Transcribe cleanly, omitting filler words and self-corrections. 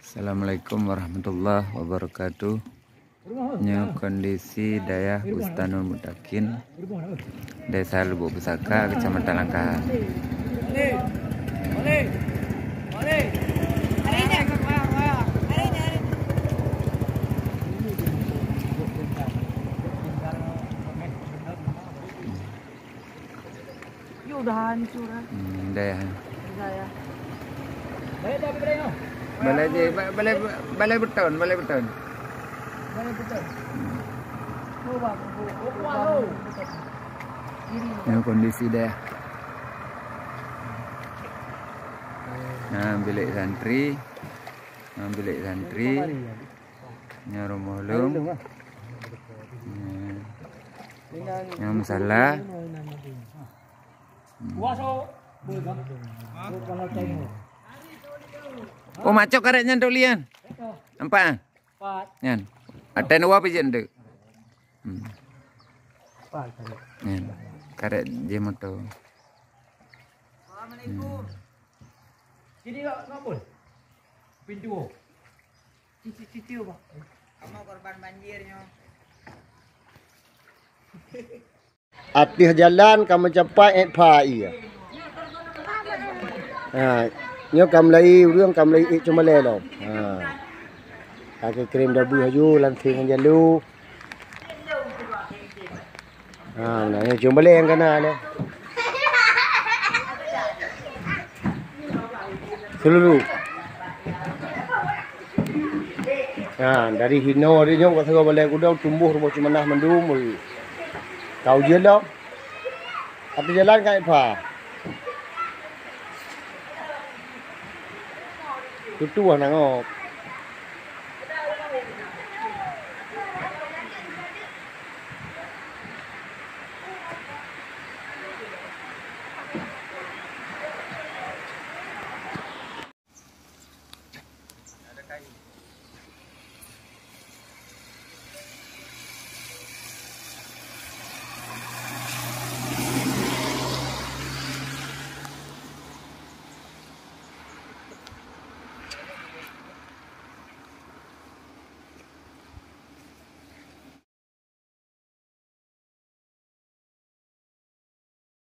Assalamualaikum warahmatullahi wabarakatuh. Nya kondisi daya Bustanul Mutakin, Desa Lubuk Pusaka, Kecamatan Langkahan. Udah hancur. Daya. Balai Balai beton. Yang kondisi daya. Nah, bilik santri. Nya rumah lum. Yang masalah. Oh, macok karetnya nduk lian. Nampak? Nyan. Ada nawa pijen nduk. Nyan. Karet je moto. Assalamualaikum. Sini ngapun? Pintu. Cici Pak. Kamu korban banjirnya. Atih jalan kamu capai pai. Nhớ cầm lấy rương cầm lấy ít cho mà lê rồi. Cái cream đào bùi haju làm phiền con lu. Này chúng mà lên cái nào đây. Seluruh. Dari hino dia nyok kata boleh udah tumbuh rumah cuma nah mendumul. Kau je đó. Atih jalan kan pai. Tutu anak ngok.